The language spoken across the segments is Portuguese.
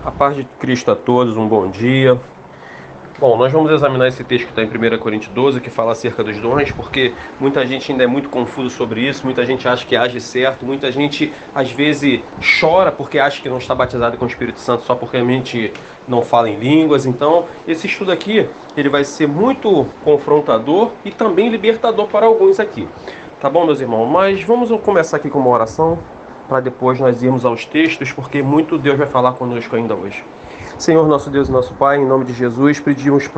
A paz de Cristo a todos, um bom dia. Bom, nós vamos examinar esse texto que está em 1 Coríntios 12, que fala acerca dos dons, porque muita gente ainda é muito confuso sobre isso, muita gente acha que age certo, muita gente às vezes chora porque acha que não está batizado com o Espírito Santo só porque a mente não fala em línguas. Então, esse estudo aqui, ele vai ser muito confrontador e também libertador para alguns aqui. Tá bom, meus irmãos? Mas vamos começar aqui com uma oração, para depois nós irmos aos textos, porque muito Deus vai falar conosco ainda hoje. Senhor, nosso Deus e nosso Pai, em nome de Jesus, pedimos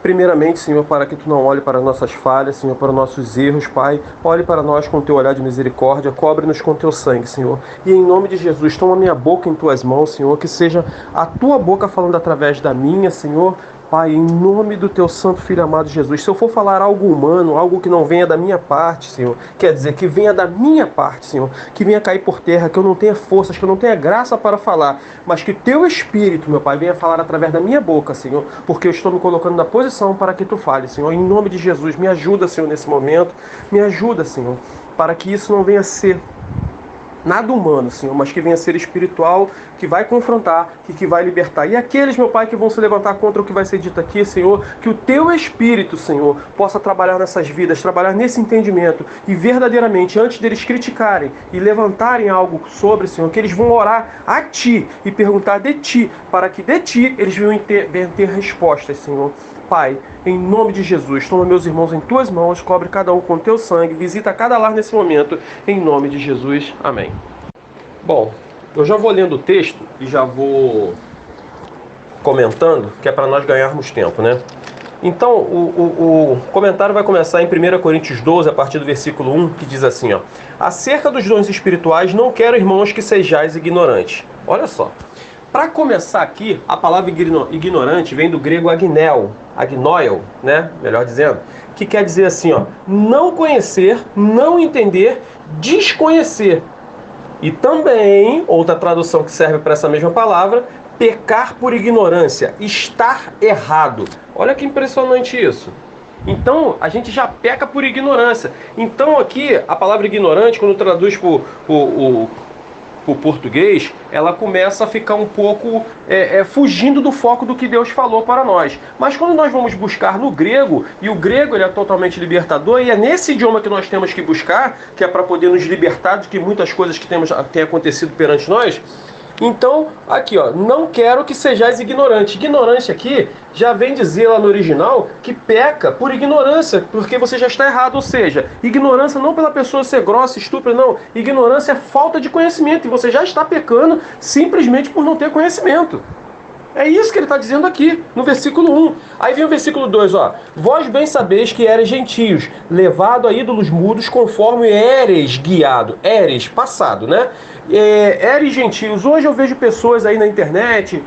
primeiramente, Senhor, para que Tu não olhe para as nossas falhas, Senhor, para os nossos erros, Pai. Olhe para nós com Teu olhar de misericórdia, cobre-nos com Teu sangue, Senhor. E em nome de Jesus, toma minha boca em Tuas mãos, Senhor, que seja a Tua boca falando através da minha, Senhor. Pai, em nome do Teu santo Filho amado Jesus, se eu for falar algo humano, algo que não venha da minha parte, Senhor, quer dizer, que venha da minha parte, Senhor, que venha cair por terra, que eu não tenha forças, que eu não tenha graça para falar, mas que Teu Espírito, meu Pai, venha falar através da minha boca, Senhor, porque eu estou me colocando na posição para que Tu fale, Senhor, em nome de Jesus, me ajuda, Senhor, nesse momento, me ajuda, Senhor, para que isso não venha a ser nada humano, Senhor, mas que venha a ser espiritual, que vai confrontar e que vai libertar. E aqueles, meu Pai, que vão se levantar contra o que vai ser dito aqui, Senhor, que o Teu Espírito, Senhor, possa trabalhar nessas vidas, trabalhar nesse entendimento e verdadeiramente, antes deles criticarem e levantarem algo sobre, Senhor, que eles vão orar a Ti e perguntar de Ti, para que de Ti eles venham ter respostas, Senhor. Pai, em nome de Jesus, toma meus irmãos em Tuas mãos, cobre cada um com Teu sangue, visita cada lar nesse momento, em nome de Jesus. Amém. Bom, eu já vou lendo o texto e já vou comentando, que é para nós ganharmos tempo, né? Então, o comentário vai começar em 1 Coríntios 12, a partir do versículo 1, que diz assim, ó: acerca dos dons espirituais, não quero, irmãos, que sejais ignorantes. Olha só. Para começar aqui, a palavra ignorante vem do grego agnoel, né? Melhor dizendo, que quer dizer assim, ó, não conhecer, não entender, desconhecer. E também, outra tradução que serve para essa mesma palavra, pecar por ignorância, estar errado. Olha que impressionante isso. Então, a gente já peca por ignorância. Então, aqui, a palavra ignorante, quando traduz o português, ela começa a ficar um pouco fugindo do foco do que Deus falou para nós. Mas quando nós vamos buscar no grego, e o grego ele é totalmente libertador, e é nesse idioma que nós temos que buscar, que é para poder nos libertar de que muitas coisas que têm acontecido perante nós. Então, aqui, ó, não quero que sejais ignorantes. Ignorante aqui já vem dizer lá no original que peca por ignorância, porque você já está errado. Ou seja, ignorância não pela pessoa ser grossa, estúpida, não. Ignorância é falta de conhecimento e você já está pecando simplesmente por não ter conhecimento. É isso que ele está dizendo aqui, no versículo 1. Aí vem o versículo 2, ó. Vós bem sabeis que eres gentios, levado a ídolos mudos, conforme eres guiado. Eres, passado, né? Eres gentios. Hoje eu vejo pessoas aí na internet,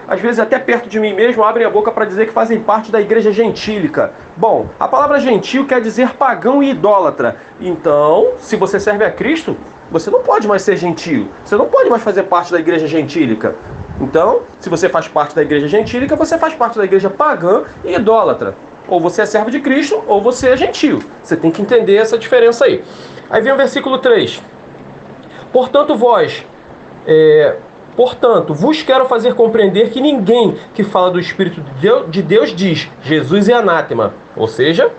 às vezes até perto de mim mesmo, abrem a boca para dizer que fazem parte da igreja gentílica. Bom, a palavra gentil quer dizer pagão e idólatra. Então, se você serve a Cristo, você não pode mais ser gentio. Você não pode mais fazer parte da igreja gentílica. Então, se você faz parte da igreja gentílica, você faz parte da igreja pagã e idólatra. Ou você é servo de Cristo, ou você é gentio. Você tem que entender essa diferença aí. Aí vem o versículo 3. Portanto, vos quero fazer compreender que ninguém que fala do Espírito de Deus diz, Jesus é anátema. Ou seja,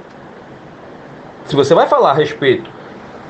se você vai falar a respeito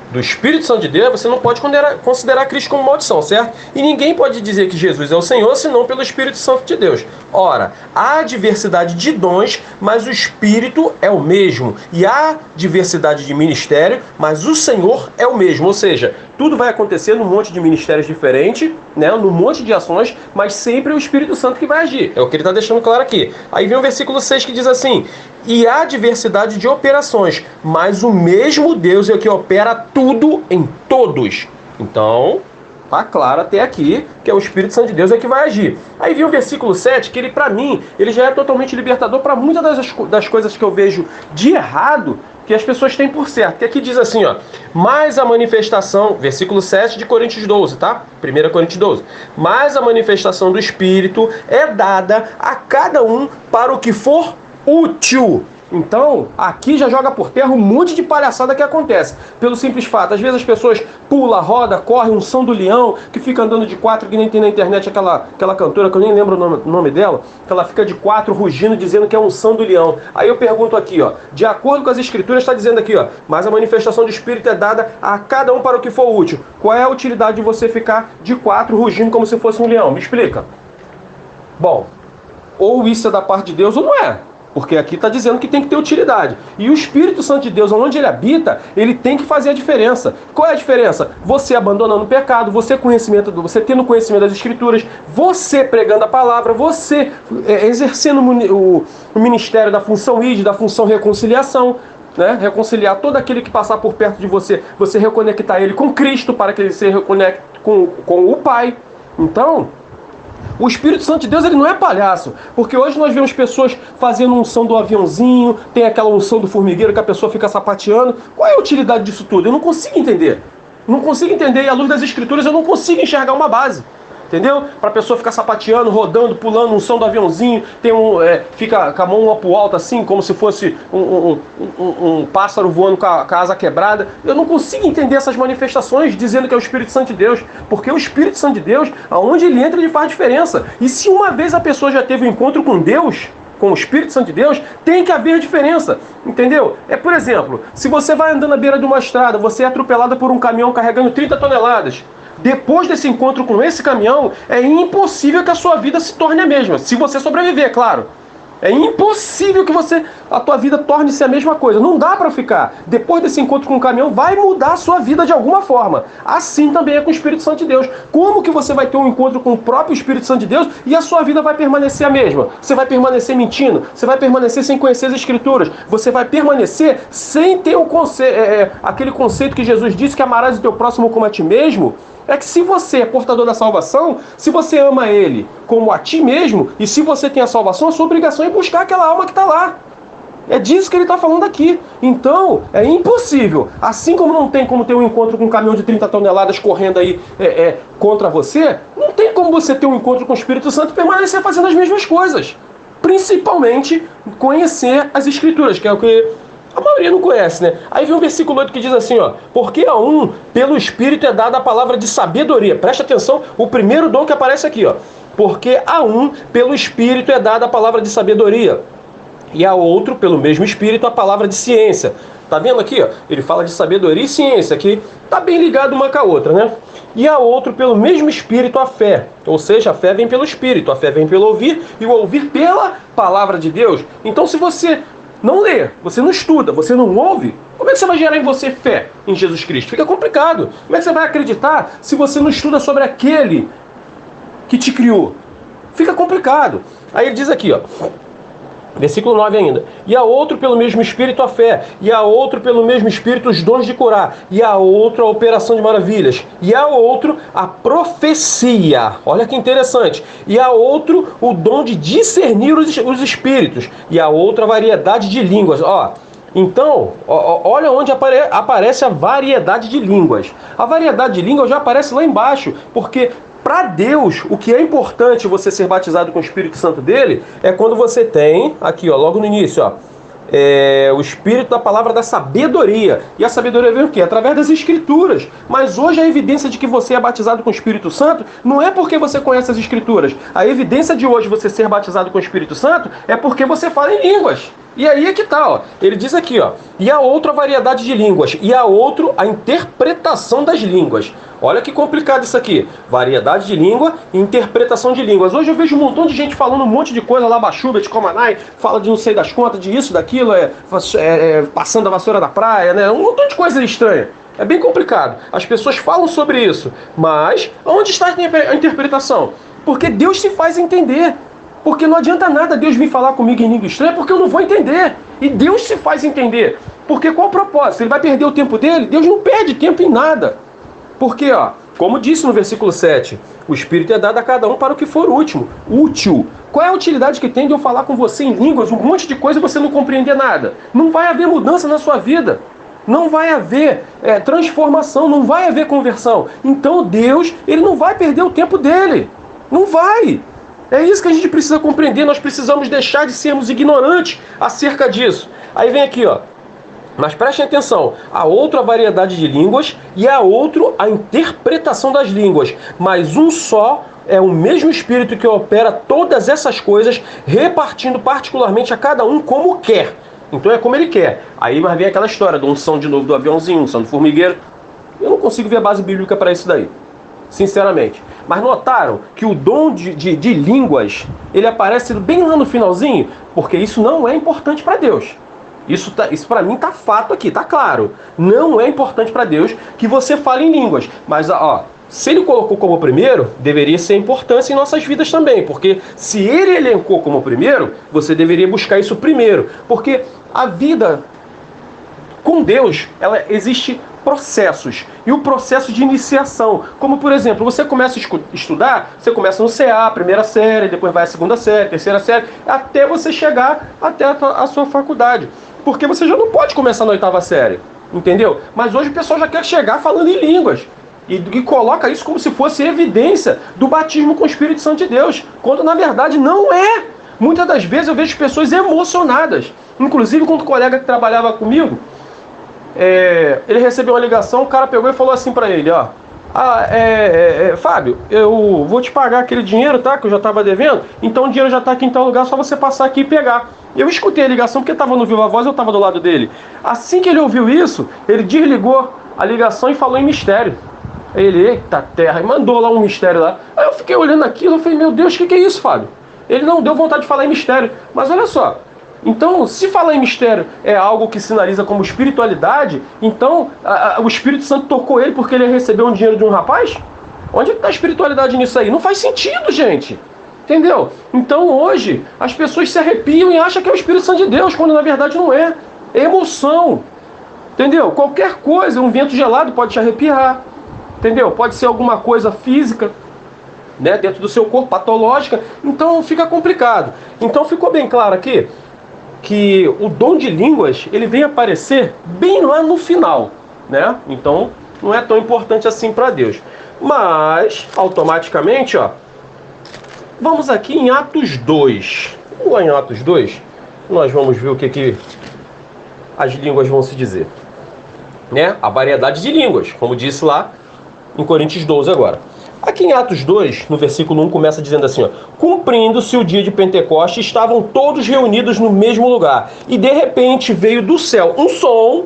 do Espírito Santo de Deus, você não pode considerar Cristo como maldição, certo? E ninguém pode dizer que Jesus é o Senhor, senão pelo Espírito Santo de Deus. Ora, há diversidade de dons, mas o Espírito é o mesmo. E há diversidade de ministério, mas o Senhor é o mesmo. Ou seja, tudo vai acontecer num monte de ministérios diferentes, né? Num monte de ações, mas sempre é o Espírito Santo que vai agir. É o que ele está deixando claro aqui. Aí vem o versículo 6 que diz assim: e há diversidade de operações, mas o mesmo Deus é o que opera tudo em todos. Então, tá claro até aqui que é o Espírito Santo de Deus é que vai agir. Aí vem o versículo 7, que ele, para mim, ele já é totalmente libertador para muitas das coisas que eu vejo de errado, que as pessoas têm por certo. Que aqui diz assim, ó: mas a manifestação, versículo 7 de Coríntios 12, tá? 1 Coríntios 12. Mas a manifestação do Espírito é dada a cada um para o que for útil. Então, aqui já joga por terra um monte de palhaçada que acontece. Pelo simples fato, às vezes as pessoas pulam, roda, correm, unção do leão, que fica andando de quatro, que nem tem na internet aquela cantora, que eu nem lembro o nome dela, que ela fica de quatro rugindo, dizendo que é unção do leão. Aí eu pergunto aqui, ó, de acordo com as escrituras, está dizendo aqui, ó, mas a manifestação do Espírito é dada a cada um para o que for útil. Qual é a utilidade de você ficar de quatro rugindo como se fosse um leão? Me explica. Bom, ou isso é da parte de Deus ou não é. Porque aqui está dizendo que tem que ter utilidade. E o Espírito Santo de Deus, onde ele habita, ele tem que fazer a diferença. Qual é a diferença? Você abandonando o pecado, você tendo conhecimento das Escrituras, você pregando a palavra, você exercendo o ministério da função ID, da função reconciliação, né? Reconciliar todo aquele que passar por perto de você, você reconectar ele com Cristo para que ele se reconecte com o Pai. Então, o Espírito Santo de Deus, ele não é palhaço, porque hoje nós vemos pessoas fazendo unção do aviãozinho, tem aquela unção do formigueiro que a pessoa fica sapateando. Qual é a utilidade disso tudo? Eu não consigo entender. Não consigo entender, e à luz das Escrituras eu não consigo enxergar uma base. Entendeu? Para a pessoa ficar sapateando, rodando, pulando, unção do aviãozinho, fica com a mão pro alto assim, como se fosse um pássaro voando com a asa quebrada. Eu não consigo entender essas manifestações dizendo que é o Espírito Santo de Deus, porque o Espírito Santo de Deus, aonde ele entra, ele faz diferença. E se uma vez a pessoa já teve um encontro com Deus, com o Espírito Santo de Deus, tem que haver diferença, entendeu? Por exemplo, se você vai andando à beira de uma estrada, você é atropelada por um caminhão carregando 30 toneladas. Depois desse encontro com esse caminhão, é impossível que a sua vida se torne a mesma. Se você sobreviver, claro. É impossível que a tua vida torne-se a mesma coisa. Não dá para ficar. Depois desse encontro com o caminhão, vai mudar a sua vida de alguma forma. Assim também é com o Espírito Santo de Deus. Como que você vai ter um encontro com o próprio Espírito Santo de Deus e a sua vida vai permanecer a mesma? Você vai permanecer mentindo? Você vai permanecer sem conhecer as Escrituras? Você vai permanecer sem ter aquele conceito que Jesus disse, que amarás o teu próximo como a ti mesmo? É que se você é portador da salvação, se você ama ele como a ti mesmo, e se você tem a salvação, a sua obrigação é buscar aquela alma que está lá. É disso que ele está falando aqui. Então, é impossível. Assim como não tem como ter um encontro com um caminhão de 30 toneladas correndo aí contra você, não tem como você ter um encontro com o Espírito Santo e permanecer fazendo as mesmas coisas. Principalmente conhecer as Escrituras, que é o que a maioria não conhece, né? Aí vem um versículo 8 que diz assim, ó: porque a um, pelo Espírito, é dada a palavra de sabedoria. Presta atenção, o primeiro dom que aparece aqui, ó. Porque a um, pelo Espírito, é dada a palavra de sabedoria. E a outro, pelo mesmo Espírito, a palavra de ciência. Tá vendo aqui, ó? Ele fala de sabedoria e ciência, que tá bem ligado uma com a outra, né? E a outro, pelo mesmo Espírito, a fé. Ou seja, a fé vem pelo Espírito, a fé vem pelo ouvir, e o ouvir pela palavra de Deus. Então, se você não lê, você não estuda, você não ouve, como é que você vai gerar em você fé em Jesus Cristo? Fica complicado. Como é que você vai acreditar se você não estuda sobre aquele que te criou? Fica complicado. Aí ele diz aqui, ó, versículo 9 ainda: e a outro pelo mesmo Espírito a fé, e a outro pelo mesmo Espírito os dons de curar, e a outro a operação de maravilhas, e a outro a profecia. Olha que interessante. E a outro o dom de discernir os espíritos, e a outra a variedade de línguas. Então, olha onde aparece a variedade de línguas. A variedade de línguas já aparece lá embaixo, porque para Deus, o que é importante você ser batizado com o Espírito Santo dele é quando você tem, aqui ó, logo no início, ó, o Espírito da palavra da sabedoria. E a sabedoria vem o quê? Através das Escrituras. Mas hoje a evidência de que você é batizado com o Espírito Santo não é porque você conhece as Escrituras. A evidência de hoje você ser batizado com o Espírito Santo é porque você fala em línguas. E aí é que tá, ó. Ele diz aqui, ó: e a outra a variedade de línguas, e a outro a interpretação das línguas. Olha que complicado isso aqui. Variedade de língua e interpretação de línguas. Hoje eu vejo um montão de gente falando um monte de coisa lá, Bachuba, de Comanai, fala de não sei das contas, de isso, daquilo, passando a vassoura da praia, né? Um montão de coisa estranha. É bem complicado. As pessoas falam sobre isso, mas onde está a interpretação? Porque Deus se faz entender. Porque não adianta nada Deus vir falar comigo em língua estranha, porque eu não vou entender. E Deus se faz entender. Porque qual o propósito? Ele vai perder o tempo dele? Deus não perde tempo em nada. Porque, ó, como disse no versículo 7, o Espírito é dado a cada um para o que for útil. Qual é a utilidade que tem de eu falar com você em línguas, um monte de coisa e você não compreender nada? Não vai haver mudança na sua vida. Não vai haver transformação, não vai haver conversão. Então Deus, ele não vai perder o tempo dele. Não vai. É isso que a gente precisa compreender. Nós precisamos deixar de sermos ignorantes acerca disso. Aí vem aqui, ó. Mas prestem atenção, há outra variedade de línguas e há outro a interpretação das línguas, mas um só é o mesmo Espírito que opera todas essas coisas, repartindo particularmente a cada um como quer. Então é como ele quer. Aí mas vem aquela história da unção de novo do aviãozinho, unção do formigueiro. Eu não consigo ver a base bíblica para isso daí, sinceramente. Mas notaram que o dom de línguas, ele aparece bem lá no finalzinho? Porque isso não é importante para Deus. Isso para mim tá fato aqui, tá claro. Não é importante para Deus que você fale em línguas. Mas, ó, se ele colocou como primeiro, deveria ser importância em nossas vidas também. Porque se ele elencou como primeiro, você deveria buscar isso primeiro. Porque a vida com Deus, ela existe processos. E o processo de iniciação. Como, por exemplo, você começa a estudar, você começa no CA, primeira série, depois vai a segunda série, terceira série, até você chegar até a sua faculdade. Porque você já não pode começar na oitava série, entendeu? Mas hoje o pessoal já quer chegar falando em línguas. E coloca isso como se fosse evidência do batismo com o Espírito Santo de Deus. Quando na verdade não é. Muitas das vezes eu vejo pessoas emocionadas. Inclusive quando um colega que trabalhava comigo, ele recebeu uma ligação, o cara pegou e falou assim pra ele, ó. Fábio, eu vou te pagar aquele dinheiro, tá? Que eu já estava devendo. Então o dinheiro já está aqui em tal lugar, só você passar aqui e pegar. Eu escutei a ligação porque estava no Viva Voz, eu estava do lado dele. Assim que ele ouviu isso, ele desligou a ligação e falou em mistério. Ele, eita terra, e mandou lá um mistério lá. Aí eu fiquei olhando aquilo e falei, meu Deus, o que é isso, Fábio? Ele não deu vontade de falar em mistério. Mas olha só, então, se falar em mistério é algo que sinaliza como espiritualidade, então o Espírito Santo tocou ele porque ele recebeu um dinheiro de um rapaz? Onde está a espiritualidade nisso aí? Não faz sentido, gente. Entendeu? Então, hoje, as pessoas se arrepiam e acham que é o Espírito Santo de Deus, quando na verdade não é. É emoção. Entendeu? Qualquer coisa, um vento gelado pode te arrepiar. Entendeu? Pode ser alguma coisa física, né, dentro do seu corpo, patológica. Então, fica complicado. Então, ficou bem claro aqui que o dom de línguas, ele vem aparecer bem lá no final, né? Então, não é tão importante assim para Deus. Mas, automaticamente, ó, vamos aqui em Atos 2. Lá em Atos 2, nós vamos ver o que as línguas vão se dizer, né? A variedade de línguas, como disse lá em Coríntios 12 agora. Aqui em Atos 2, no versículo 1, começa dizendo assim, ó, cumprindo-se o dia de Pentecostes, estavam todos reunidos no mesmo lugar. E de repente veio do céu um som,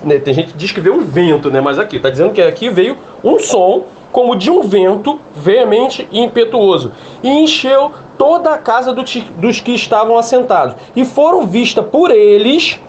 né, tem gente que diz que veio um vento, né, mas aqui, está dizendo que aqui veio um som, como de um vento veemente e impetuoso, e encheu toda a casa dos que estavam assentados. E foram vistas por eles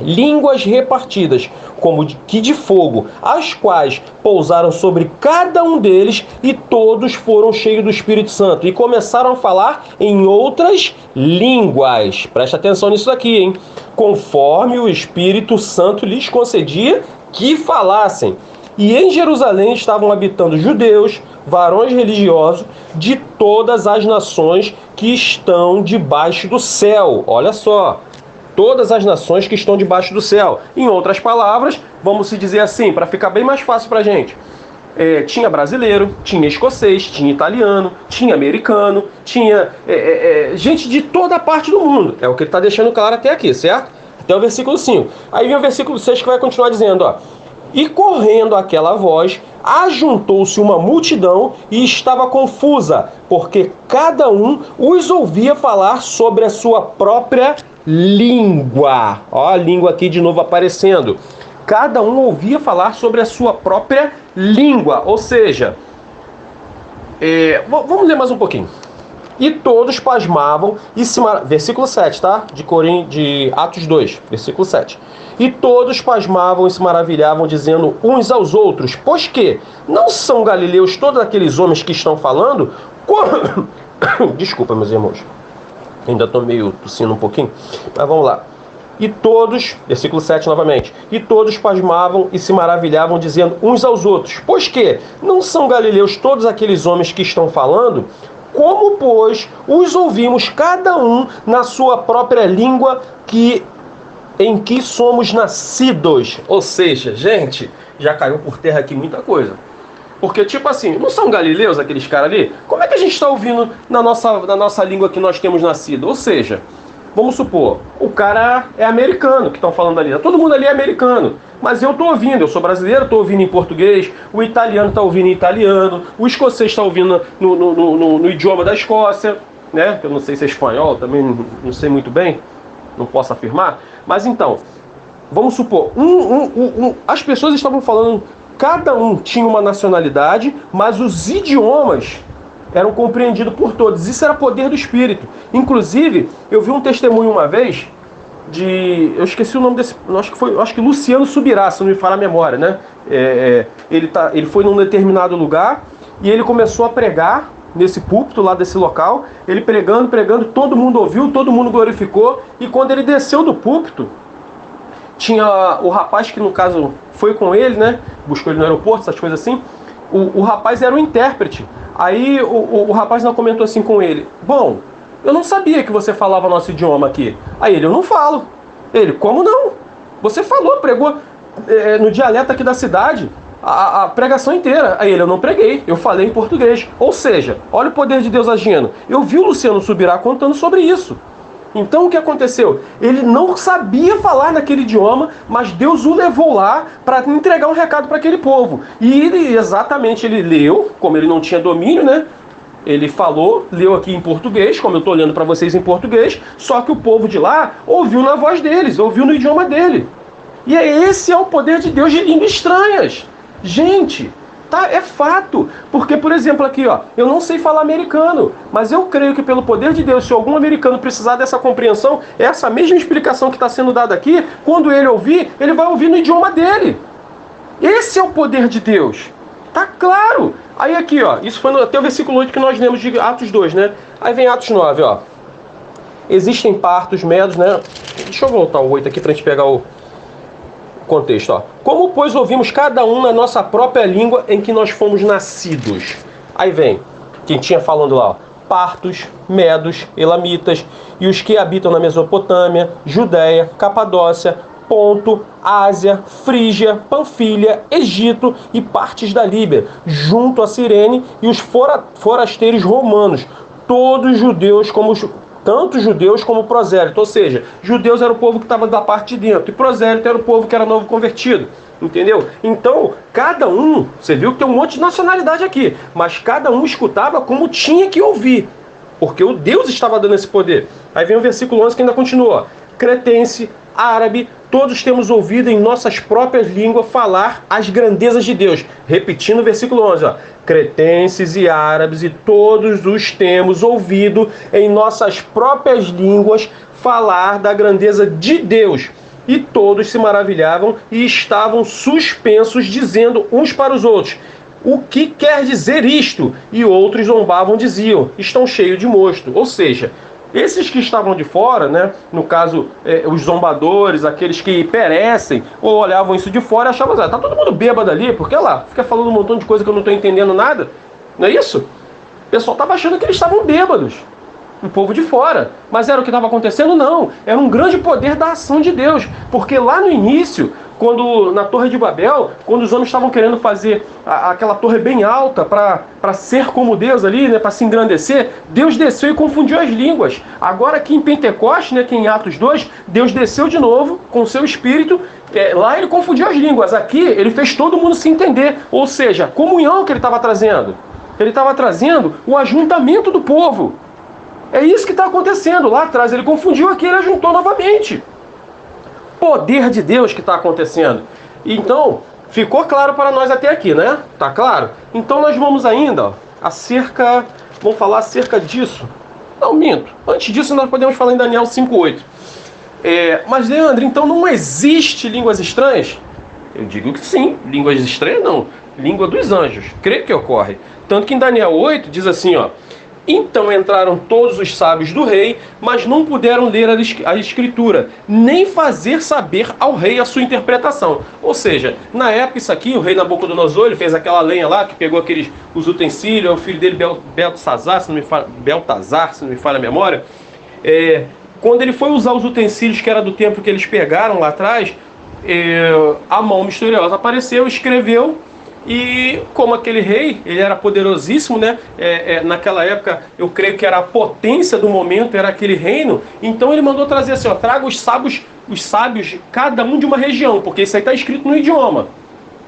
línguas repartidas, como que de fogo, as quais pousaram sobre cada um deles, e todos foram cheios do Espírito Santo, e começaram a falar em outras línguas. Presta atenção nisso aqui, hein? Conforme o Espírito Santo lhes concedia que falassem. E em Jerusalém estavam habitando judeus, varões religiosos, de todas as nações que estão debaixo do céu. Olha só. Todas as nações que estão debaixo do céu. Em outras palavras, vamos se dizer assim, para ficar bem mais fácil para a gente. Tinha brasileiro, tinha escocês, tinha italiano, tinha americano, tinha gente de toda a parte do mundo. É o que ele está deixando claro até aqui, certo? Até o versículo 5. Aí vem o versículo 6 que vai continuar dizendo, ó. E correndo aquela voz, ajuntou-se uma multidão e estava confusa, porque cada um os ouvia falar sobre a sua própria língua. Ó, a língua aqui de novo aparecendo. Cada um ouvia falar sobre a sua própria língua. Ou seja, vamos ler mais um pouquinho. E todos pasmavam e se versículo 7, tá? De Atos 2, versículo 7. E todos pasmavam e se maravilhavam, dizendo uns aos outros, pois que não são galileus todos aqueles homens que estão falando? Desculpa, meus irmãos. Ainda estou meio tossindo um pouquinho, mas vamos lá. E todos, versículo 7 novamente, e todos pasmavam e se maravilhavam, dizendo uns aos outros, pois que não são galileus todos aqueles homens que estão falando? Como, pois, os ouvimos cada um na sua própria língua em que somos nascidos? Ou seja, gente, já caiu por terra aqui muita coisa. Porque, tipo assim, não são galileus aqueles caras ali? Como é que a gente está ouvindo na nossa língua que nós temos nascido? Ou seja, Vamos supor, o cara é americano, que estão falando ali. Todo mundo ali é americano. Mas eu estou ouvindo, eu sou brasileiro, estou ouvindo em português, o italiano está ouvindo em italiano, o escocês está ouvindo no idioma da Escócia, né? Eu não sei se é espanhol, também não sei muito bem, não posso afirmar. Mas então, vamos supor, as pessoas estavam falando, cada um tinha uma nacionalidade, mas os idiomas eram compreendidos por todos. Isso era poder do Espírito. Inclusive, eu vi um testemunho uma vez eu esqueci o nome desse, acho que Luciano Subirá, se não me falha a memória, né? Ele foi num determinado lugar e ele começou a pregar nesse púlpito lá desse local. Ele pregando, todo mundo ouviu, todo mundo glorificou. E quando ele desceu do púlpito, tinha o rapaz que no caso foi com ele, né? Buscou ele no aeroporto, essas coisas assim. O rapaz era o intérprete. Aí o rapaz não comentou assim com ele: bom, eu não sabia que você falava nosso idioma aqui. Aí ele: eu não falo. Ele: como não? Você falou, pregou no dialeto aqui da cidade a pregação inteira. Aí ele: eu não preguei, eu falei em português. Ou seja, olha o poder de Deus agindo. Eu vi o Luciano Subirá contando sobre isso. Então o que aconteceu? Ele não sabia falar naquele idioma, mas Deus o levou lá para entregar um recado para aquele povo. E ele leu, como ele não tinha domínio, né? Ele falou, leu aqui em português, como eu estou olhando para vocês em português, só que o povo de lá ouviu na voz deles, ouviu no idioma dele. E esse é o poder de Deus de línguas estranhas. Gente, tá? É fato. Porque, por exemplo, aqui, ó, eu não sei falar americano, mas eu creio que pelo poder de Deus, se algum americano precisar dessa compreensão, essa mesma explicação que está sendo dada aqui, quando ele ouvir, ele vai ouvir no idioma dele. Esse é o poder de Deus. Tá claro. Aí aqui, ó, isso foi até o versículo 8 que nós lemos de Atos 2, né? Aí vem Atos 9, ó. Existem partos, medos, né? Deixa eu voltar o 8 aqui pra gente pegar o contexto, ó. Como, pois, ouvimos cada um na nossa própria língua em que nós fomos nascidos. Aí vem, quem tinha falando lá, ó. Partos, medos, elamitas e os que habitam na Mesopotâmia, Judéia, Capadócia, Ponto, Ásia, Frígia, Panfilha, Egito e partes da Líbia, junto a Cirene e os forasteiros romanos, todos judeus, tanto judeus como prosélito, ou seja, judeus era o povo que estava da parte de dentro, e prosélito era o povo que era novo convertido, entendeu? Então, cada um, você viu que tem um monte de nacionalidade aqui, mas cada um escutava como tinha que ouvir, porque o Deus estava dando esse poder. Aí vem o versículo 11 que ainda continua, cretense, árabe, todos temos ouvido em nossas próprias línguas falar as grandezas de Deus. Repetindo o versículo 11, ó. Cretenses e árabes, e todos os temos ouvido em nossas próprias línguas falar da grandeza de Deus. E todos se maravilhavam e estavam suspensos, dizendo uns para os outros: o que quer dizer isto? E outros zombavam, diziam: estão cheios de mosto. Ou seja, esses que estavam de fora, né, no caso, os zombadores, aqueles que perecem, ou olhavam isso de fora e achavam: tá todo mundo bêbado ali, porque lá, fica falando um montão de coisa que eu não estou entendendo nada. Não é isso? O pessoal estava achando que eles estavam bêbados, o povo de fora. Mas era o que estava acontecendo? Não. Era um grande poder da ação de Deus. Porque lá no início, na Torre de Babel, quando os homens estavam querendo fazer aquela torre bem alta para ser como Deus ali, né, para se engrandecer, Deus desceu e confundiu as línguas. Agora aqui em Pentecostes, né, que em Atos 2, Deus desceu de novo com o seu Espírito. Lá ele confundiu as línguas. Aqui ele fez todo mundo se entender. Ou seja, comunhão que ele estava trazendo. Ele estava trazendo o ajuntamento do povo. É isso que está acontecendo. Lá atrás ele confundiu, aqui ele ajuntou novamente. Poder de Deus que está acontecendo. Então, ficou claro para nós até aqui, né? Tá claro? Então nós vamos ainda, ó, vamos falar acerca disso. Não, minto. Antes disso nós podemos falar em Daniel 5:8. Mas, Leandro, então não existe línguas estranhas? Eu digo que sim. Línguas estranhas não. Língua dos anjos. Creio que ocorre. Tanto que em Daniel 8 diz assim, ó: então entraram todos os sábios do rei, mas não puderam ler a escritura, nem fazer saber ao rei a sua interpretação. Ou seja, na época isso aqui, o rei Nabucodonosor, ele fez aquela lenha lá, que pegou os utensílios, o filho dele, Beltazar, se não me falha a memória. Quando ele foi usar os utensílios que era do tempo que eles pegaram lá atrás, a mão misteriosa apareceu, escreveu, E como aquele rei, ele era poderosíssimo, né? Naquela época, eu creio que era a potência do momento, era aquele reino. Então ele mandou trazer assim, ó, traga os sábios, cada um de uma região, porque isso aí está escrito no idioma.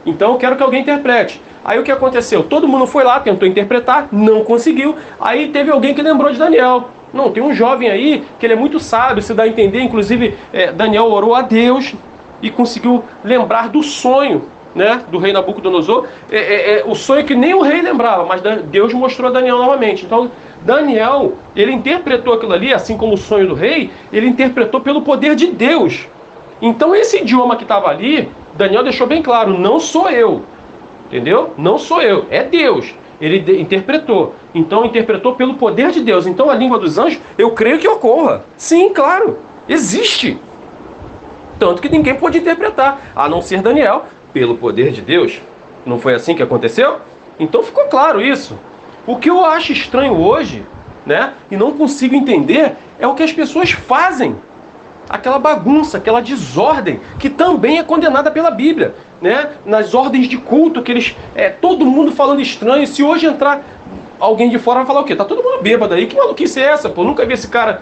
Então eu quero que alguém interprete. Aí o que aconteceu? Todo mundo foi lá, tentou interpretar, não conseguiu. Aí teve alguém que lembrou de Daniel. Não, tem um jovem aí que ele é muito sábio, se dá a entender. Inclusive, Daniel orou a Deus e conseguiu lembrar do sonho, né, do rei Nabucodonosor. O sonho que nem o rei lembrava, mas Deus mostrou a Daniel novamente. Então, Daniel, ele interpretou aquilo ali, assim como o sonho do rei, ele interpretou pelo poder de Deus. Então, esse idioma que estava ali, Daniel deixou bem claro, não sou eu. Entendeu? Não sou eu, é Deus. Ele interpretou. Então, interpretou pelo poder de Deus. Então, a língua dos anjos, eu creio que ocorra. Sim, claro. Existe. Tanto que ninguém pode interpretar, a não ser Daniel, pelo poder de Deus. Não foi assim que aconteceu? Então, ficou claro isso. O que eu acho estranho hoje, né, e não consigo entender, é o que as pessoas fazem. Aquela bagunça, aquela desordem, que também é condenada pela Bíblia, né? Nas ordens de culto, que eles, todo mundo falando estranho. Se hoje entrar alguém de fora, vai falar o quê? Tá todo mundo bêbado aí, que maluquice é essa? Pô, nunca vi esse cara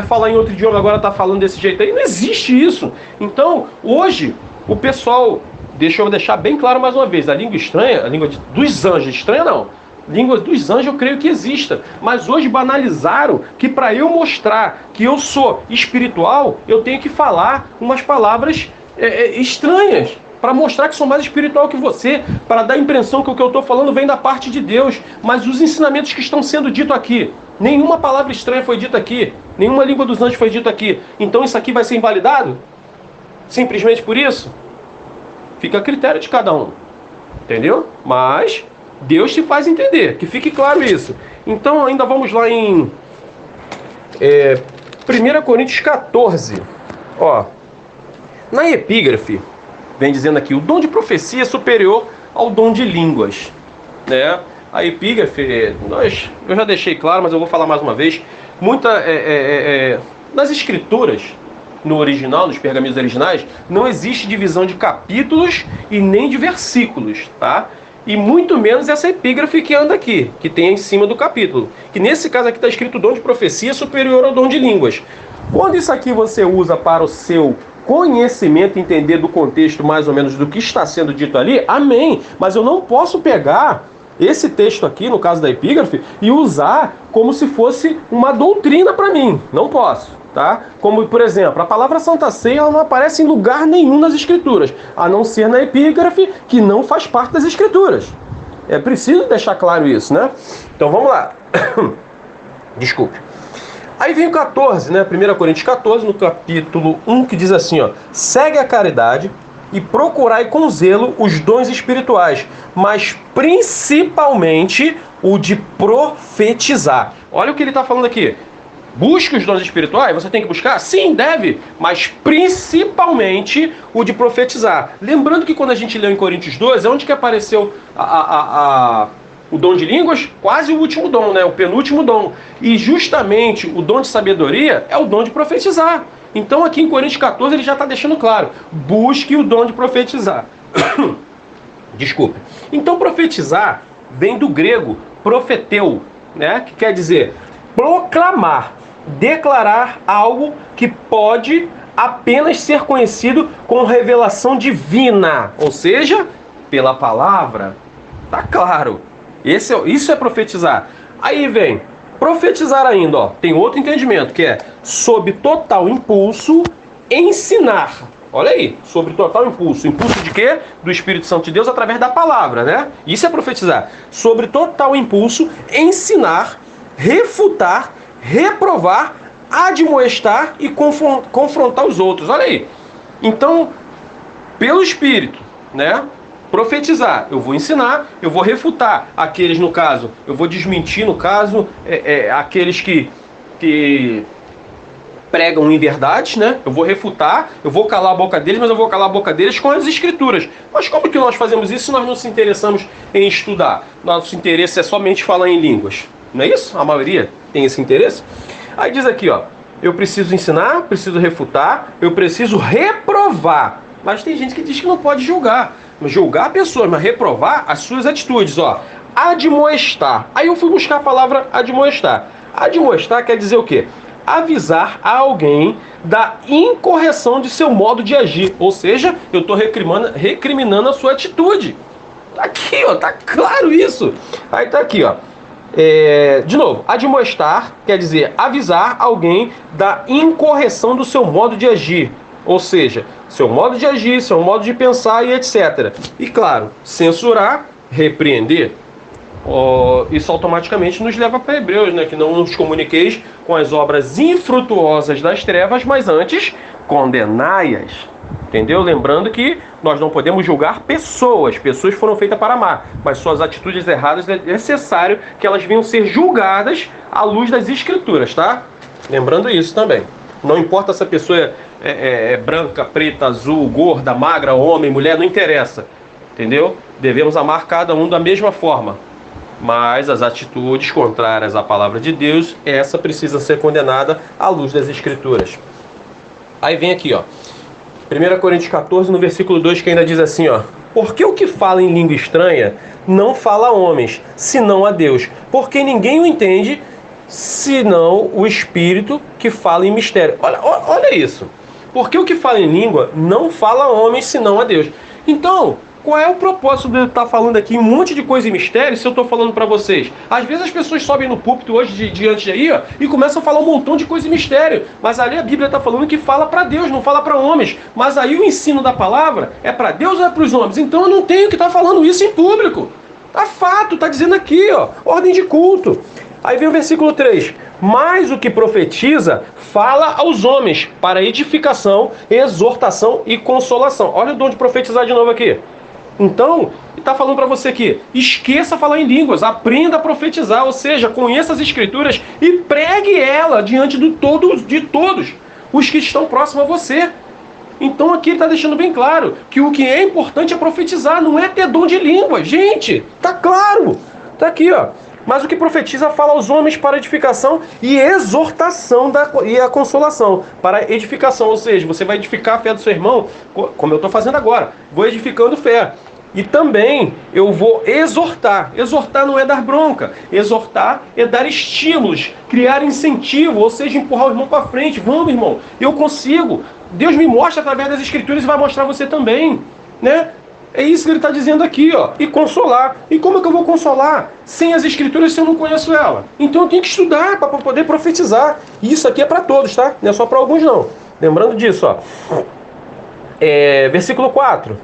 falar em outro idioma, agora tá falando desse jeito aí. Não existe isso. Então, hoje, o pessoal, deixa eu deixar bem claro mais uma vez, a língua estranha, a língua dos anjos, estranha não, língua dos anjos eu creio que exista, mas hoje banalizaram que para eu mostrar que eu sou espiritual, eu tenho que falar umas palavras estranhas, para mostrar que sou mais espiritual que você, para dar a impressão que o que eu estou falando vem da parte de Deus. Mas os ensinamentos que estão sendo ditos aqui, nenhuma palavra estranha foi dita aqui, nenhuma língua dos anjos foi dita aqui, então isso aqui vai ser invalidado? Simplesmente por isso? Fica a critério de cada um, entendeu? Mas Deus te faz entender, que fique claro isso. Então ainda vamos lá em 1 Coríntios 14. Ó, na epígrafe, vem dizendo aqui, o dom de profecia é superior ao dom de línguas, né? A epígrafe, eu já deixei claro, mas eu vou falar mais uma vez. Nas escrituras, no original, nos pergaminhos originais, não existe divisão de capítulos e nem de versículos, tá? E muito menos essa epígrafe que anda aqui, que tem em cima do capítulo. Que nesse caso aqui está escrito dom de profecia superior ao dom de línguas. Quando isso aqui você usa para o seu conhecimento, entender do contexto mais ou menos do que está sendo dito ali, amém. Mas eu não posso pegar esse texto aqui, no caso da epígrafe, e usar como se fosse uma doutrina para mim. Não posso, tá? Como, por exemplo, a palavra Santa Ceia ela não aparece em lugar nenhum nas Escrituras, a não ser na epígrafe, que não faz parte das Escrituras. É preciso deixar claro isso, né? Então vamos lá. Desculpe. Aí vem o 14, né? 1 Coríntios 14, no capítulo 1, que diz assim, ó: segue a caridade e procurai com zelo os dons espirituais, mas principalmente o de profetizar. Olha o que ele está falando aqui. Busque os dons espirituais, você tem que buscar? Sim, deve, mas principalmente o de profetizar. Lembrando que quando a gente leu em Coríntios 12, é onde que apareceu o dom de línguas? Quase o último dom, né? O penúltimo dom. E justamente o dom de sabedoria é o dom de profetizar. Então aqui em Coríntios 14 ele já está deixando claro. Busque o dom de profetizar. Desculpe. Então profetizar vem do grego profeteu, né? Que quer dizer proclamar, declarar algo que pode apenas ser conhecido com revelação divina. Ou seja, pela palavra. Tá claro. Isso é profetizar. Aí vem profetizar ainda, ó. Tem outro entendimento, que é sob total impulso, ensinar. Olha aí, sobre total impulso. Impulso de quê? Do Espírito Santo de Deus através da palavra, né? Isso é profetizar. Sobre total impulso, ensinar, refutar, reprovar, admoestar e confrontar os outros. Olha aí. Então, pelo Espírito, né? Profetizar, eu vou ensinar, eu vou refutar aqueles, no caso, eu vou desmentir, no caso, aqueles que pregam em verdade, né? Eu vou refutar, eu vou calar a boca deles, mas eu vou calar a boca deles com as escrituras. Mas como que nós fazemos isso se nós não nos interessamos em estudar? Nosso interesse é somente falar em línguas, não é isso? A maioria tem esse interesse. Aí diz aqui, ó, eu preciso ensinar, preciso refutar, eu preciso reprovar. Mas tem gente que diz que não pode julgar. julgar pessoas, mas reprovar as suas atitudes, ó. Admoestar. Aí eu fui buscar a palavra admoestar. Admoestar quer dizer o quê? Avisar a alguém da incorreção de seu modo de agir. Ou seja, eu estou recriminando a sua atitude. Tá aqui, ó, tá claro isso. Aí tá aqui, ó. De novo, admoestar quer dizer avisar alguém da incorreção do seu modo de agir. Ou seja, seu modo de agir, seu modo de pensar e etc. E claro, censurar, repreender. Isso automaticamente nos leva para Hebreus, né? Que não nos comuniqueis com as obras infrutuosas das trevas, mas antes condenai-as. Entendeu? Lembrando que nós não podemos julgar pessoas. Pessoas foram feitas para amar, mas suas atitudes erradas é necessário que elas venham ser julgadas à luz das Escrituras, tá? Lembrando isso também. Não importa se a pessoa é branca, preta, azul, gorda, magra, homem, mulher, não interessa. Entendeu? Devemos amar cada um da mesma forma. Mas as atitudes contrárias à palavra de Deus, essa precisa ser condenada à luz das Escrituras. Aí vem aqui, ó. 1 Coríntios 14, no versículo 2, que ainda diz assim, ó. Porque o que fala em língua estranha não fala a homens, senão a Deus. Porque ninguém o entende, senão o Espírito que fala em mistério. Olha isso. Porque o que fala em língua não fala a homens, senão a Deus. Então, qual é o propósito de eu estar falando aqui um monte de coisa em mistério se eu estou falando para vocês? Às vezes as pessoas sobem no púlpito hoje diante aí, ó, e começam a falar um montão de coisa em mistério. Mas ali a Bíblia está falando que fala para Deus, não fala para homens. Mas aí o ensino da palavra é para Deus ou é para os homens? Então eu não tenho que estar falando isso em público. Tá fato, tá dizendo aqui, ó, ordem de culto. Aí vem o versículo 3. Mas o que profetiza fala aos homens para edificação, exortação e consolação. Olha o dom de profetizar de novo aqui. Então, está falando para você aqui, esqueça falar em línguas, aprenda a profetizar, ou seja, conheça as Escrituras e pregue ela diante de todos os que estão próximos a você. Então aqui ele está deixando bem claro que o que é importante é profetizar, não é ter dom de língua. Gente, tá claro, tá aqui, ó. Mas o que profetiza fala aos homens para edificação e exortação e a consolação. Para edificação, ou seja, você vai edificar a fé do seu irmão, como eu estou fazendo agora. Vou edificando fé. E também eu vou exortar. Exortar não é dar bronca. Exortar é dar estímulos, criar incentivo, ou seja, empurrar o irmão para frente. Vamos, irmão, eu consigo. Deus me mostra através das Escrituras e vai mostrar você também, né? É isso que ele está dizendo aqui, ó. E consolar. E como é que eu vou consolar? Sem as Escrituras se eu não conheço ela. Então eu tenho que estudar para poder profetizar. E isso aqui é para todos, tá? Não é só para alguns, não. Lembrando disso, ó. Versículo 4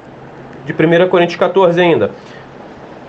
de 1 Coríntios 14 ainda.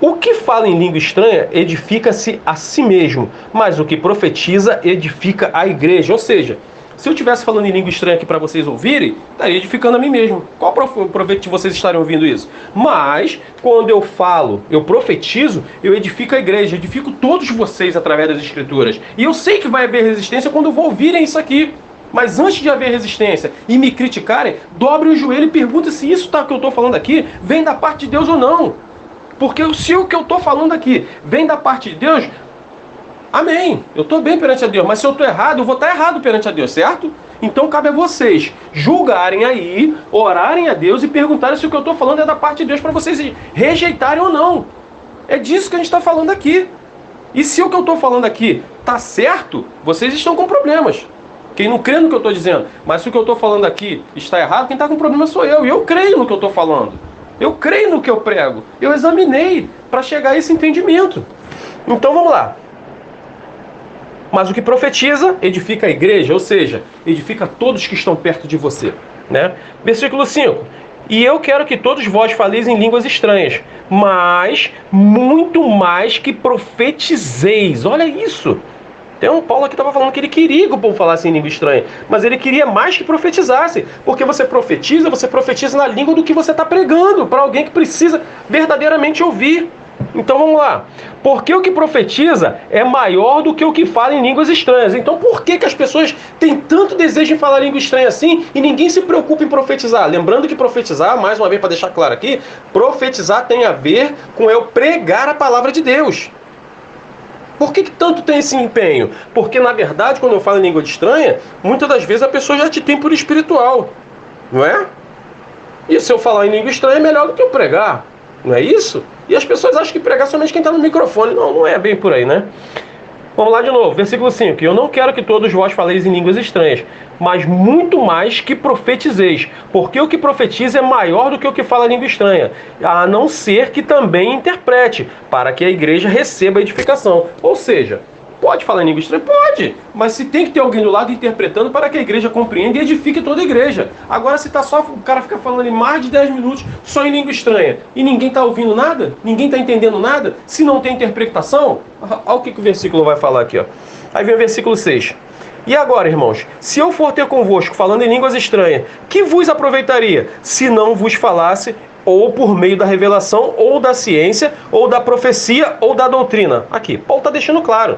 O que fala em língua estranha edifica-se a si mesmo, mas o que profetiza edifica a igreja. Ou seja, se eu estivesse falando em língua estranha aqui para vocês ouvirem, estaria edificando a mim mesmo. Qual proveito de vocês estarem ouvindo isso? Mas, quando eu falo, eu profetizo, eu edifico a igreja, edifico todos vocês através das Escrituras. E eu sei que vai haver resistência quando ouvirem isso aqui. Mas antes de haver resistência e me criticarem, dobre o joelho e pergunte se isso que eu estou falando aqui vem da parte de Deus ou não. Porque se o que eu estou falando aqui vem da parte de Deus, amém, eu estou bem perante a Deus, mas se eu estou errado, eu vou estar errado perante a Deus, certo? Então cabe a vocês julgarem aí, orarem a Deus e perguntarem se o que eu estou falando é da parte de Deus para vocês rejeitarem ou não. É disso que a gente está falando aqui. E se o que eu estou falando aqui está certo, vocês estão com problemas. Quem não crê no que eu estou dizendo, mas se o que eu estou falando aqui está errado, quem está com problema sou eu. E eu creio no que eu estou falando. Eu creio no que eu prego. Eu examinei para chegar a esse entendimento. Então vamos lá. Mas o que profetiza, edifica a igreja, ou seja, edifica todos que estão perto de você, né? Versículo 5. E eu quero que todos vós faleis em línguas estranhas, mas muito mais que profetizeis. Olha isso. Tem um Paulo aqui estava falando que ele queria que o povo falasse em língua estranha, mas ele queria mais que profetizasse, porque você profetiza na língua do que você está pregando, para alguém que precisa verdadeiramente ouvir. Então vamos lá. Porque o que profetiza é maior do que o que fala em línguas estranhas. Então por que as pessoas têm tanto desejo em falar língua estranha assim e ninguém se preocupa em profetizar? Lembrando que profetizar, mais uma vez para deixar claro aqui, profetizar tem a ver com eu pregar a palavra de Deus. Por que tanto tem esse empenho? Porque, na verdade, quando eu falo em língua estranha, muitas das vezes a pessoa já te tem por espiritual, não é? E se eu falar em língua estranha é melhor do que eu pregar, não é isso? E as pessoas acham que pregar somente quem está no microfone. Não, não é bem por aí, né? Vamos lá de novo, versículo 5. Eu não quero que todos vós faleis em línguas estranhas, mas muito mais que profetizeis, porque o que profetiza é maior do que o que fala língua estranha, a não ser que também interprete, para que a igreja receba a edificação. Ou seja, pode falar em língua estranha? Pode, mas se tem que ter alguém do lado interpretando para que a igreja compreenda e edifique toda a igreja. Agora, se tá só o cara fica falando em mais de 10 minutos só em língua estranha e ninguém está ouvindo nada, ninguém está entendendo nada, se não tem interpretação, olha o que o versículo vai falar aqui, ó. Aí vem o versículo 6. E agora, irmãos, se eu for ter convosco falando em línguas estranhas, que vos aproveitaria, se não vos falasse ou por meio da revelação, ou da ciência, ou da profecia, ou da doutrina? Aqui, Paulo está deixando claro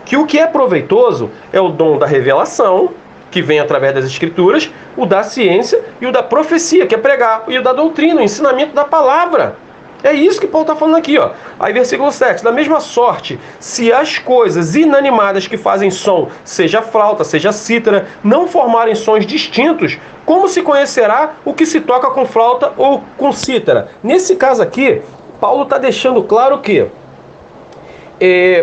que o que é proveitoso é o dom da revelação, que vem através das escrituras, o da ciência e o da profecia, que é pregar, e o da doutrina, o ensinamento da palavra. É isso que Paulo está falando aqui, ó. Aí versículo 7, da mesma sorte, se as coisas inanimadas que fazem som, seja flauta, seja cítara, não formarem sons distintos, como se conhecerá o que se toca com flauta ou com cítara? Nesse caso aqui, Paulo está deixando claro que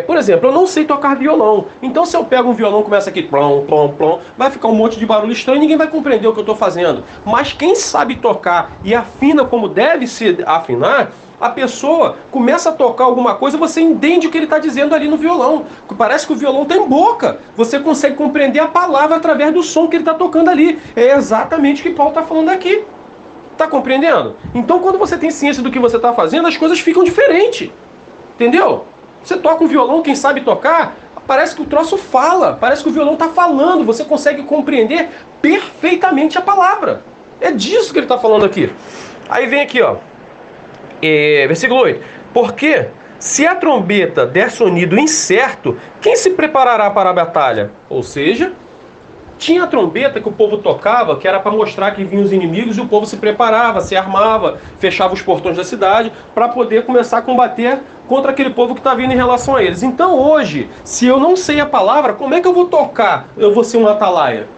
por exemplo, eu não sei tocar violão. Então, se eu pego um violão e começa aqui, plom, plom, plom, vai ficar um monte de barulho estranho e ninguém vai compreender o que eu estou fazendo. Mas quem sabe tocar e afina como deve se afinar, a pessoa começa a tocar alguma coisa, você entende o que ele está dizendo ali no violão. Parece que o violão tem boca. Você consegue compreender a palavra através do som que ele está tocando ali. É exatamente o que Paulo está falando aqui. Está compreendendo? Então, quando você tem ciência do que você está fazendo, as coisas ficam diferentes. Entendeu? Você toca um violão, quem sabe tocar, parece que o troço fala, parece que o violão está falando, você consegue compreender perfeitamente a palavra. É disso que ele está falando aqui. Aí vem aqui, ó, versículo 8. Porque se a trombeta der sonido incerto, quem se preparará para a batalha? Ou seja, tinha a trombeta que o povo tocava, que era para mostrar que vinham os inimigos, e o povo se preparava, se armava, fechava os portões da cidade para poder começar a combater contra aquele povo que está vindo em relação a eles. Então hoje, se eu não sei a palavra, como é que eu vou tocar? Eu vou ser um atalaia,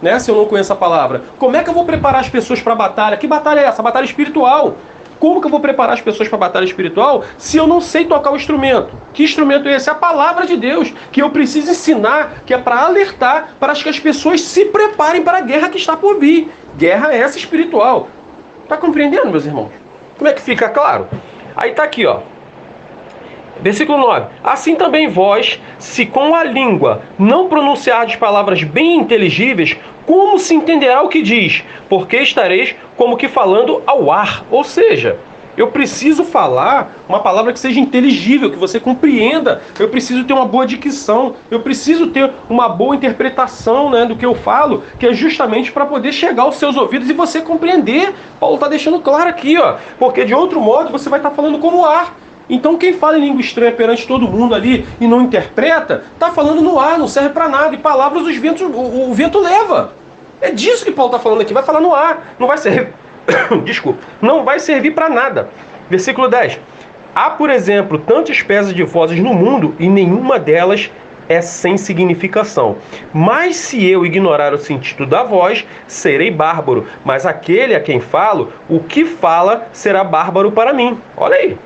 né? Se eu não conheço a palavra. Como é que eu vou preparar as pessoas para a batalha? Que batalha é essa? Batalha espiritual. Como que eu vou preparar as pessoas para a batalha espiritual se eu não sei tocar o instrumento? Que instrumento é esse? A palavra de Deus, que eu preciso ensinar, que é para alertar, para que as pessoas se preparem para a guerra que está por vir. Guerra essa espiritual. Está compreendendo, meus irmãos? Como é que fica claro? Aí está aqui, ó. Versículo 9. Assim também vós, se com a língua não pronunciardes palavras bem inteligíveis, como se entenderá o que diz? Porque estareis como que falando ao ar. Ou seja, eu preciso falar uma palavra que seja inteligível, que você compreenda. Eu preciso ter uma boa dicção. Eu preciso ter uma boa interpretação, né, do que eu falo, que é justamente para poder chegar aos seus ouvidos e você compreender. Paulo está deixando claro aqui, ó. Porque de outro modo você vai estar falando como ar. Então quem fala em língua estranha perante todo mundo ali e não interpreta, está falando no ar, não serve para nada. E palavras o vento leva. É disso que Paulo está falando aqui. Vai falar no ar, não vai servir. Desculpa, não vai servir para nada. Versículo 10. Há, por exemplo, tantas espécies de vozes no mundo e nenhuma delas é sem significação. Mas se eu ignorar o sentido da voz, serei bárbaro. Mas aquele a quem falo, o que fala será bárbaro para mim. Olha aí.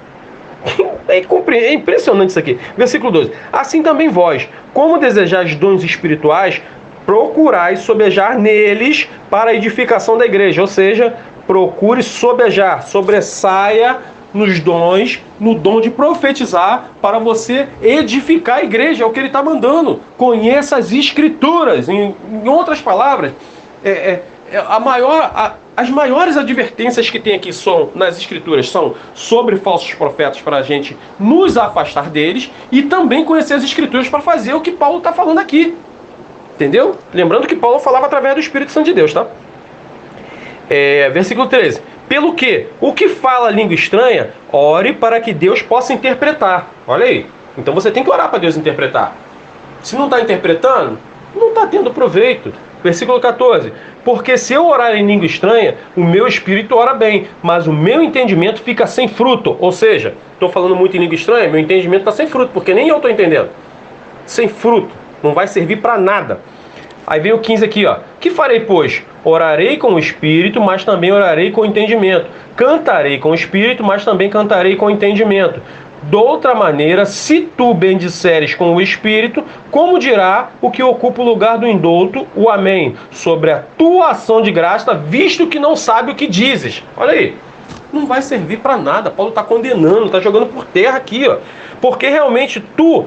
É impressionante isso aqui. Versículo 12. Assim também vós, como desejais dons espirituais, procurai sobejar neles para a edificação da igreja. Ou seja, procure sobejar, sobressaia nos dons, no dom de profetizar, para você edificar a igreja. É o que ele está mandando. Conheça as escrituras. Em outras palavras, as maiores advertências que tem aqui nas escrituras são sobre falsos profetas, para a gente nos afastar deles, e também conhecer as escrituras para fazer o que Paulo está falando aqui. Entendeu? Lembrando que Paulo falava através do Espírito Santo de Deus, tá? Versículo 13. Pelo que? O que fala língua estranha, ore para que Deus possa interpretar. Olha aí. Então você tem que orar para Deus interpretar. Se não está interpretando, não está tendo proveito. Versículo 14. Porque se eu orar em língua estranha, o meu espírito ora bem, mas o meu entendimento fica sem fruto. Ou seja, estou falando muito em língua estranha, meu entendimento está sem fruto, porque nem eu estou entendendo. Sem fruto. Não vai servir para nada. Aí vem o 15 aqui, ó. Que farei, pois? Orarei com o espírito, mas também orarei com o entendimento. Cantarei com o espírito, mas também cantarei com o entendimento. Doutra maneira, se tu bendisseres com o espírito, como dirá o que ocupa o lugar do indulto, o amém, sobre a tua ação de graça, visto que não sabe o que dizes. Olha aí. Não vai servir para nada. Paulo está condenando, está jogando por terra aqui, ó. Porque realmente tu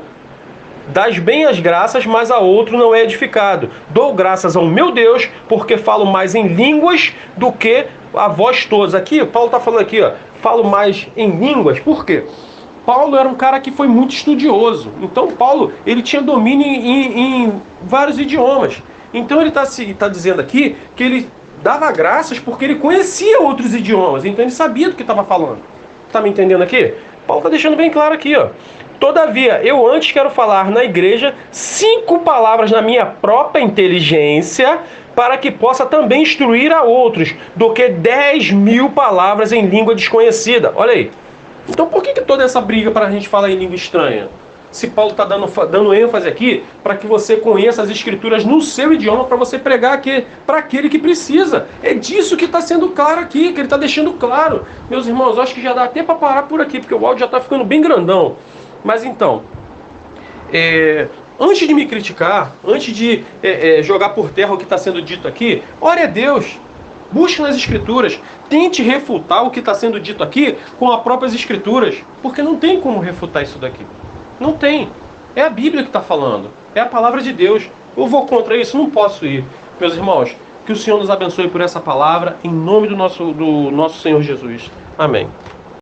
dás bem as graças, mas a outro não é edificado. Dou graças ao meu Deus, porque falo mais em línguas do que a vós todos. Aqui, Paulo está falando aqui, ó, falo mais em línguas. Por quê? Paulo era um cara que foi muito estudioso. Então, Paulo, ele tinha domínio em vários idiomas. Então, ele está dizendo aqui que ele dava graças porque ele conhecia outros idiomas. Então, ele sabia do que estava falando. Tá me entendendo aqui? Paulo está deixando bem claro aqui, ó. Todavia, eu antes quero falar na igreja 5 palavras na minha própria inteligência, para que possa também instruir a outros, do que 10.000 palavras em língua desconhecida. Olha aí. Então por que toda essa briga para a gente falar em língua estranha? Se Paulo está dando ênfase aqui para que você conheça as escrituras no seu idioma, para você pregar aqui para aquele que precisa. É disso que está sendo claro aqui, que ele está deixando claro. Meus irmãos, eu acho que já dá até para parar por aqui, porque o áudio já está ficando bem grandão. Mas então, antes de me criticar, antes de jogar por terra o que está sendo dito aqui, ore a Deus, busque nas escrituras, tente refutar o que está sendo dito aqui com as próprias escrituras, porque não tem como refutar isso daqui. Não tem. É a Bíblia que está falando, é a palavra de Deus. Eu vou contra isso? Não posso ir. Meus irmãos, que o Senhor nos abençoe por essa palavra, em nome do nosso Senhor Jesus. Amém.